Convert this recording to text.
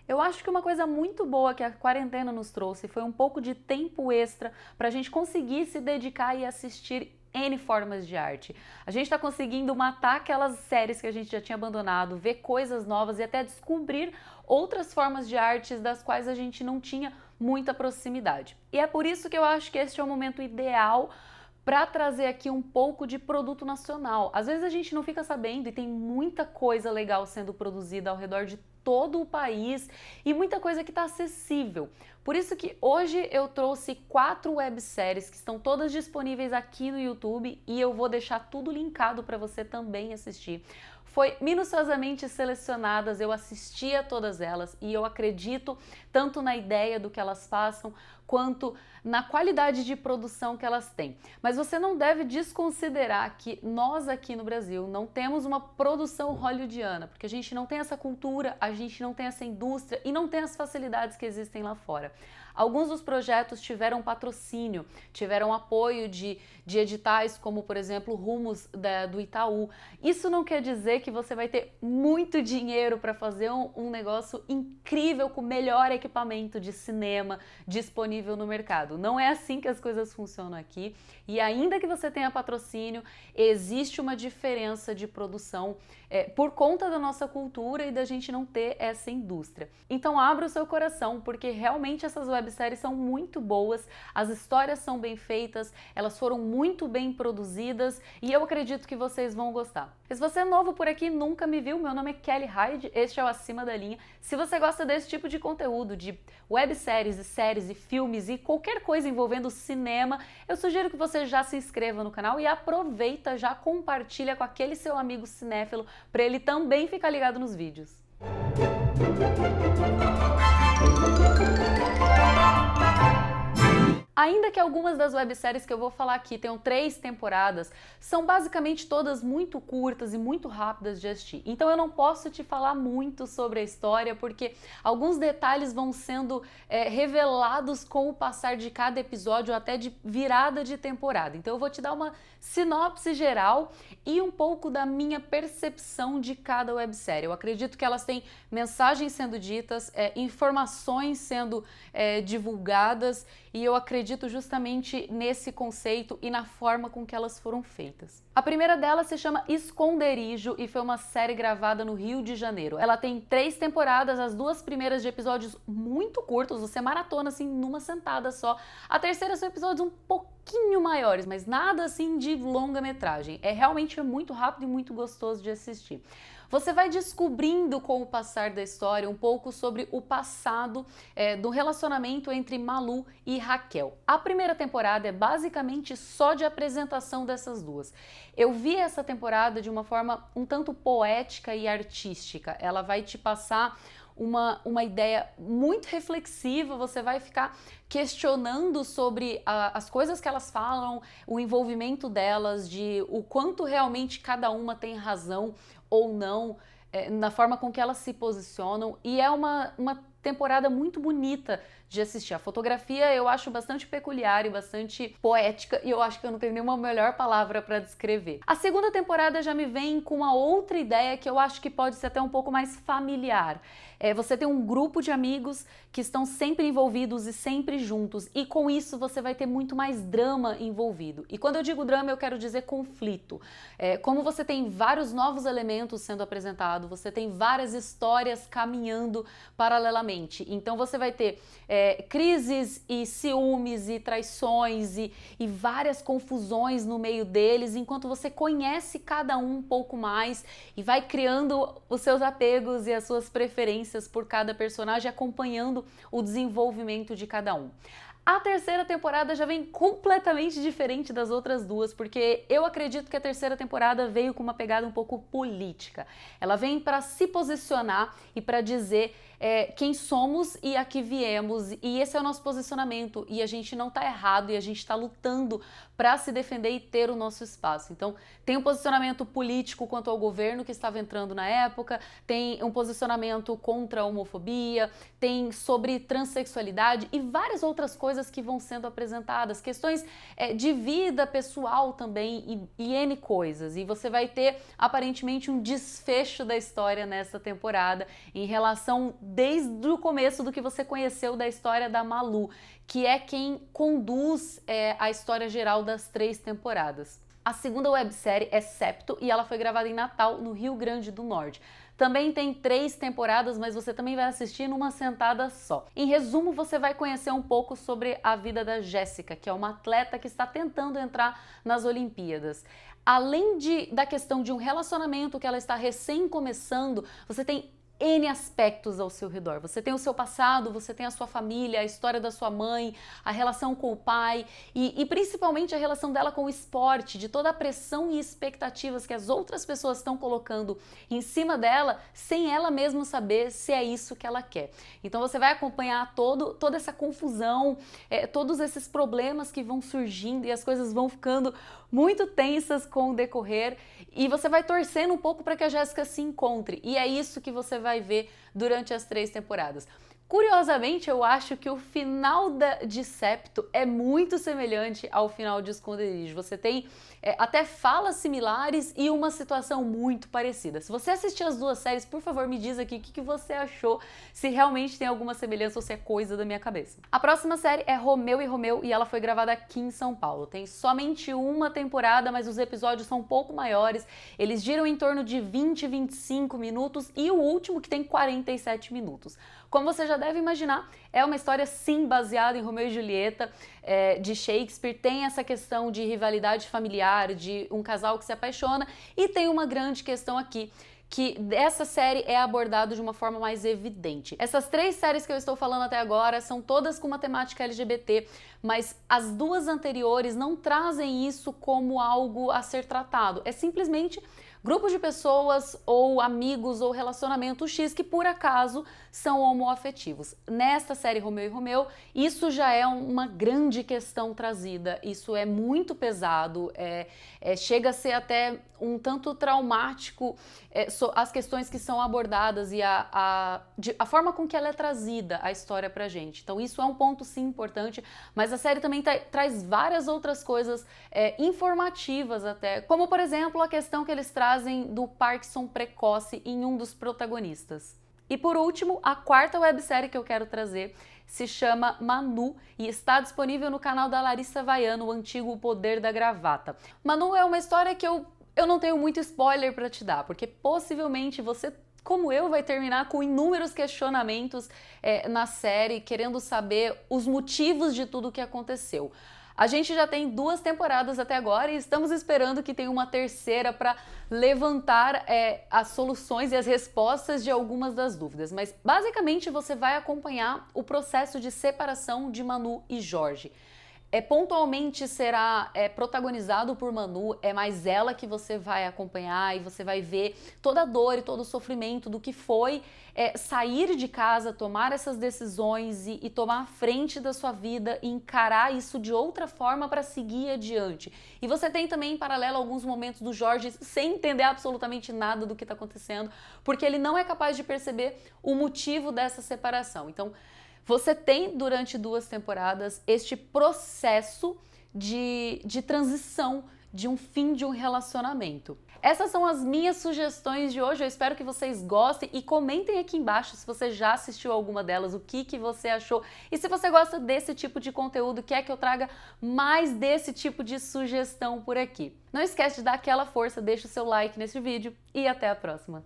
Eu acho que uma coisa muito boa que a quarentena nos trouxe foi um pouco de tempo extra para a gente conseguir se dedicar e assistir N formas de arte. A gente está conseguindo matar aquelas séries que a gente já tinha abandonado, ver coisas novas e até descobrir outras formas de artes das quais a gente não tinha muita proximidade. E é por isso que eu acho que este é o momento ideal para trazer aqui um pouco de produto nacional. Às vezes a gente não fica sabendo e tem muita coisa legal sendo produzida ao redor de todo o país e muita coisa que está acessível. Por isso que hoje eu trouxe 4 webséries que estão todas disponíveis aqui no YouTube e eu vou deixar tudo linkado para você também assistir. Foi minuciosamente selecionadas, eu assisti a todas elas e eu acredito tanto na ideia do que elas façam, quanto na qualidade de produção que elas têm. Mas você não deve desconsiderar que nós aqui no Brasil não temos uma produção hollywoodiana, porque a gente não tem essa cultura, a gente não tem essa indústria e não tem as facilidades que existem lá fora. Alguns dos projetos tiveram patrocínio, tiveram apoio de editais como, por exemplo, Rumos do Itaú. Isso não quer dizer que você vai ter muito dinheiro para fazer um negócio incrível com o melhor equipamento de cinema disponível no mercado. Não é assim que as coisas funcionam aqui. E ainda que você tenha patrocínio, existe uma diferença de produção por conta da nossa cultura e da gente não ter essa indústria. Então abra o seu coração, porque realmente essas webséries são muito boas, as histórias são bem feitas, elas foram muito bem produzidas e eu acredito que vocês vão gostar. E se você é novo por aqui e nunca me viu, meu nome é Kelly Hyde, este é o Acima da Linha. Se você gosta desse tipo de conteúdo, de webséries e séries e filmes e qualquer coisa envolvendo cinema, eu sugiro que você já se inscreva no canal e aproveita, já compartilha com aquele seu amigo cinéfilo para ele também ficar ligado nos vídeos. Ainda que algumas das webséries que eu vou falar aqui tenham 3 temporadas, são basicamente todas muito curtas e muito rápidas de assistir. Então eu não posso te falar muito sobre a história, porque alguns detalhes vão sendo revelados com o passar de cada episódio, ou até de virada de temporada. Então eu vou te dar uma sinopse geral e um pouco da minha percepção de cada websérie. Eu acredito que elas têm mensagens sendo ditas, informações sendo divulgadas, e eu acredito justamente nesse conceito e na forma com que elas foram feitas. A primeira delas se chama Esconderijo e foi uma série gravada no Rio de Janeiro. Ela tem 3 temporadas, as 2 primeiras de episódios muito curtos, você maratona assim numa sentada só. A terceira são episódios um pouquinho maiores, mas nada assim de longa-metragem. Realmente muito rápido e muito gostoso de assistir. Você vai descobrindo com o passar da história um pouco sobre o passado do relacionamento entre Malu e Raquel. A primeira temporada é basicamente só de apresentação dessas duas. Eu vi essa temporada de uma forma um tanto poética e artística. Ela vai te passar uma ideia muito reflexiva, você vai ficar questionando sobre as coisas que elas falam, o envolvimento delas, de o quanto realmente cada uma tem razão ou não, na forma com que elas se posicionam, e é uma temporada muito bonita de assistir. A fotografia eu acho bastante peculiar e bastante poética, e eu acho que eu não tenho nenhuma melhor palavra para descrever. A segunda temporada já me vem com uma outra ideia que eu acho que pode ser até um pouco mais familiar. Você tem um grupo de amigos que estão sempre envolvidos e sempre juntos, e com isso você vai ter muito mais drama envolvido. E quando eu digo drama, eu quero dizer conflito. Como você tem vários novos elementos sendo apresentados, você tem várias histórias caminhando paralelamente. Então você vai ter crises e ciúmes e traições e várias confusões no meio deles, enquanto você conhece cada um pouco mais e vai criando os seus apegos e as suas preferências por cada personagem, acompanhando o desenvolvimento de cada um. A terceira temporada já vem completamente diferente das outras duas, porque eu acredito que a terceira temporada veio com uma pegada um pouco política. Ela vem para se posicionar e para dizer quem somos e a que viemos, e esse é o nosso posicionamento, e a gente não está errado, e a gente está lutando para se defender e ter o nosso espaço. Então tem um posicionamento político quanto ao governo que estava entrando na época, tem um posicionamento contra a homofobia, tem sobre transexualidade e várias outras coisas que vão sendo apresentadas, questões de vida pessoal também e N coisas, e você vai ter aparentemente um desfecho da história nessa temporada em relação desde o começo do que você conheceu da história da Malu, que é quem conduz a história geral das 3 temporadas. A segunda websérie é Septo e ela foi gravada em Natal, no Rio Grande do Norte. Também tem 3 temporadas, mas você também vai assistir numa sentada só. Em resumo, você vai conhecer um pouco sobre a vida da Jéssica, que é uma atleta que está tentando entrar nas Olimpíadas. Além da questão de um relacionamento que ela está recém começando, você tem N aspectos ao seu redor. Você tem o seu passado, você tem a sua família, a história da sua mãe, a relação com o pai e principalmente a relação dela com o esporte, de toda a pressão e expectativas que as outras pessoas estão colocando em cima dela, sem ela mesma saber se é isso que ela quer. Então você vai acompanhar toda essa confusão, todos esses problemas que vão surgindo e as coisas vão ficando muito tensas com o decorrer e você vai torcendo um pouco para que a Jéssica se encontre e é isso que você vai ver durante as 3 temporadas. Curiosamente, eu acho que o final de Septo é muito semelhante ao final de Esconderijo. Você tem até falas similares e uma situação muito parecida. Se você assistiu as 2 séries, por favor, me diz aqui o que você achou, se realmente tem alguma semelhança ou se é coisa da minha cabeça. A próxima série é Romeu e Romeu e ela foi gravada aqui em São Paulo. Tem somente uma temporada, mas os episódios são um pouco maiores. Eles giram em torno de 20, 25 minutos e o último que tem 47 minutos. Como você já deve imaginar, é uma história sim baseada em Romeu e Julieta, de Shakespeare, tem essa questão de rivalidade familiar, de um casal que se apaixona e tem uma grande questão aqui, que essa série é abordada de uma forma mais evidente. Essas 3 séries que eu estou falando até agora são todas com uma temática LGBT, mas as 2 anteriores não trazem isso como algo a ser tratado, é simplesmente grupo de pessoas ou amigos ou relacionamento X que por acaso são homoafetivos. Nesta série Romeu e Romeu, isso já é uma grande questão trazida, isso é muito pesado, chega a ser até um tanto traumático as questões que são abordadas e a forma com que ela é trazida, a história pra gente. Então isso é um ponto sim importante, mas a série também traz várias outras coisas informativas até, como por exemplo a questão que eles trazem do Parkinson precoce em um dos protagonistas. E por último, a 4ª websérie que eu quero trazer se chama Manu e está disponível no canal da Larissa Vaiano, o antigo O Poder da Gravata. Manu é uma história que eu não tenho muito spoiler para te dar, porque possivelmente você, como eu, vai terminar com inúmeros questionamentos na série, querendo saber os motivos de tudo o que aconteceu. A gente já tem 2 temporadas até agora e estamos esperando que tenha uma 3ª para levantar as soluções e as respostas de algumas das dúvidas. Mas basicamente você vai acompanhar o processo de separação de Manu e Jorge. Pontualmente será protagonizado por Manu, é mais ela que você vai acompanhar e você vai ver toda a dor e todo o sofrimento do que foi sair de casa, tomar essas decisões e tomar a frente da sua vida e encarar isso de outra forma para seguir adiante. E você tem também em paralelo alguns momentos do Jorge sem entender absolutamente nada do que está acontecendo, porque ele não é capaz de perceber o motivo dessa separação. Então, você tem, durante 2 temporadas, este processo de transição, de um fim de um relacionamento. Essas são as minhas sugestões de hoje, eu espero que vocês gostem e comentem aqui embaixo se você já assistiu alguma delas, o que você achou e se você gosta desse tipo de conteúdo, quer que eu traga mais desse tipo de sugestão por aqui. Não esquece de dar aquela força, deixa o seu like nesse vídeo e até a próxima!